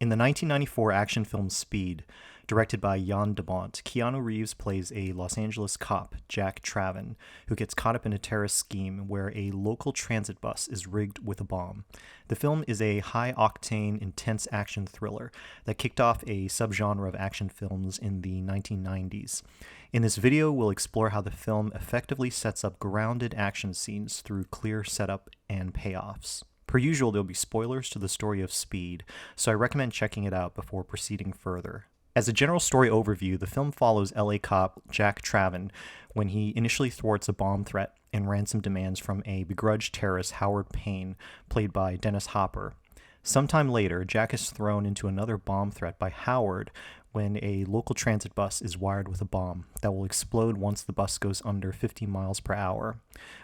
In the 1994 action film Speed, directed by Jan de Bont, Keanu Reeves plays a Los Angeles cop, Jack Traven, who gets caught up in a terrorist scheme where a local transit bus is rigged with a bomb. The film is a high-octane, intense action thriller that kicked off a subgenre of action films in the 1990s. In this video, we'll explore how the film effectively sets up grounded action scenes through clear setup and payoffs. Per usual, there'll be spoilers to the story of Speed, so I recommend checking it out before proceeding further. As a general story overview, the film follows LA cop Jack Traven when he initially thwarts a bomb threat and ransom demands from a begrudged terrorist Howard Payne, played by Dennis Hopper. Sometime later, Jack is thrown into another bomb threat by Howard when a local transit bus is wired with a bomb that will explode once the bus goes under 50 miles per hour.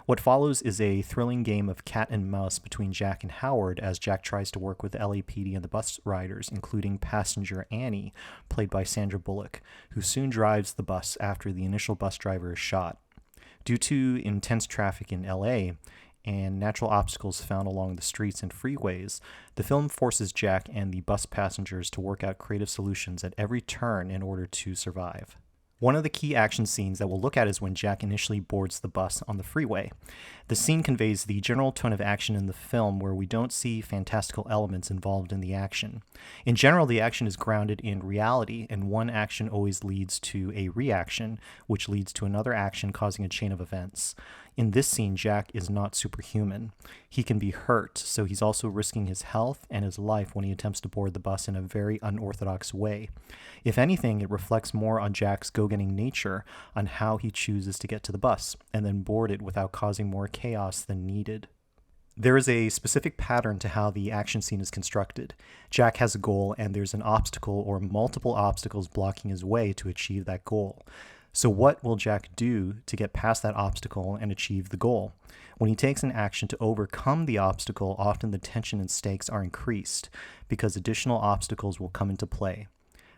What follows is a thrilling game of cat and mouse between Jack and Howard as Jack tries to work with the LAPD and the bus riders, including passenger Annie, played by Sandra Bullock, who soon drives the bus after the initial bus driver is shot. Due to intense traffic in LA, and natural obstacles found along the streets and freeways, the film forces Jack and the bus passengers to work out creative solutions at every turn in order to survive. One of the key action scenes that we'll look at is when Jack initially boards the bus on the freeway. The scene conveys the general tone of action in the film where we don't see fantastical elements involved in the action. In general, the action is grounded in reality, and one action always leads to a reaction, which leads to another action causing a chain of events. In this scene, Jack is not superhuman. He can be hurt, so he's also risking his health and his life when he attempts to board the bus in a very unorthodox way. If anything, it reflects more on Jack's go-getting nature on how he chooses to get to the bus and then board it without causing more chaos than needed. There is a specific pattern to how the action scene is constructed. Jack has a goal, and there's an obstacle or multiple obstacles blocking his way to achieve that goal. So what will Jack do to get past that obstacle and achieve the goal? When he takes an action to overcome the obstacle, often the tension and stakes are increased because additional obstacles will come into play.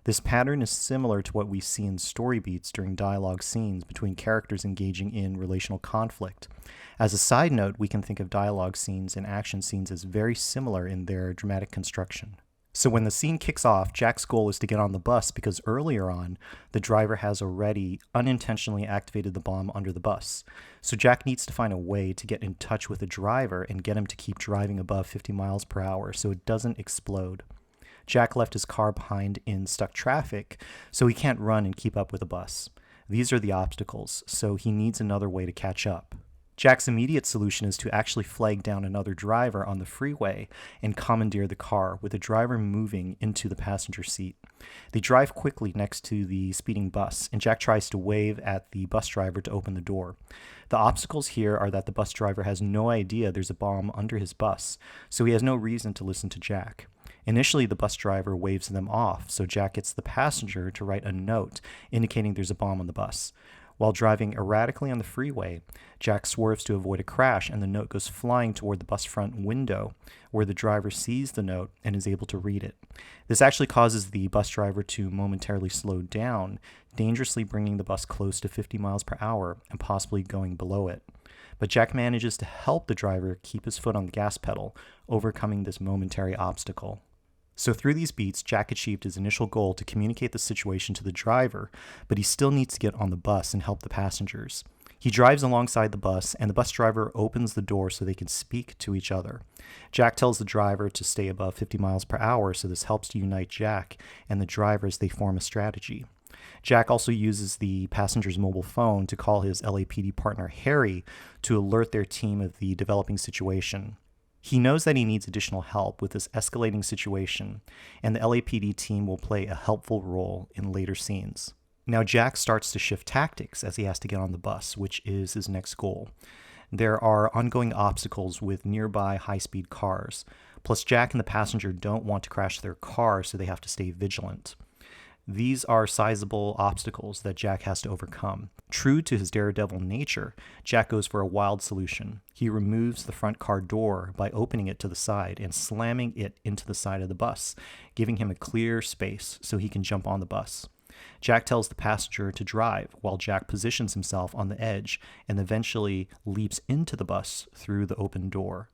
This pattern is similar to what we see in story beats during dialogue scenes between characters engaging in relational conflict. As a side note, we can think of dialogue scenes and action scenes as very similar in their dramatic construction. So when the scene kicks off, Jack's goal is to get on the bus because earlier on, the driver has already unintentionally activated the bomb under the bus. So Jack needs to find a way to get in touch with the driver and get him to keep driving above 50 miles per hour so it doesn't explode. Jack left his car behind in stuck traffic, so he can't run and keep up with the bus. These are the obstacles, so he needs another way to catch up. Jack's immediate solution is to actually flag down another driver on the freeway and commandeer the car, with the driver moving into the passenger seat. They drive quickly next to the speeding bus, and Jack tries to wave at the bus driver to open the door. The obstacles here are that the bus driver has no idea there's a bomb under his bus, so he has no reason to listen to Jack. Initially, the bus driver waves them off, so Jack gets the passenger to write a note indicating there's a bomb on the bus. While driving erratically on the freeway, Jack swerves to avoid a crash, and the note goes flying toward the bus front window, where the driver sees the note and is able to read it. This actually causes the bus driver to momentarily slow down, dangerously bringing the bus close to 50 miles per hour and possibly going below it. But Jack manages to help the driver keep his foot on the gas pedal, overcoming this momentary obstacle. So through these beats, Jack achieved his initial goal to communicate the situation to the driver, but he still needs to get on the bus and help the passengers. He drives alongside the bus, and the bus driver opens the door so they can speak to each other. Jack tells the driver to stay above 50 miles per hour, so this helps to unite Jack and the driver as they form a strategy. Jack also uses the passenger's mobile phone to call his LAPD partner Harry to alert their team of the developing situation. He knows that he needs additional help with this escalating situation, and the LAPD team will play a helpful role in later scenes. Now Jack starts to shift tactics as he has to get on the bus, which is his next goal. There are ongoing obstacles with nearby high-speed cars, plus Jack and the passenger don't want to crash their car, so they have to stay vigilant. These are sizable obstacles that Jack has to overcome. True to his daredevil nature, Jack goes for a wild solution. He removes the front car door by opening it to the side and slamming it into the side of the bus, giving him a clear space so he can jump on the bus. Jack tells the passenger to drive while Jack positions himself on the edge and eventually leaps into the bus through the open door.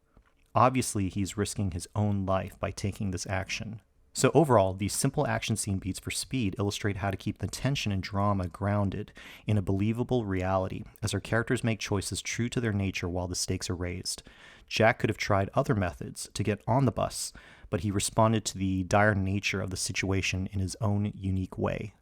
Obviously, he's risking his own life by taking this action. So, overall, these simple action scene beats for Speed illustrate how to keep the tension and drama grounded in a believable reality, as our characters make choices true to their nature while the stakes are raised. Jack could have tried other methods to get on the bus, but he responded to the dire nature of the situation in his own unique way.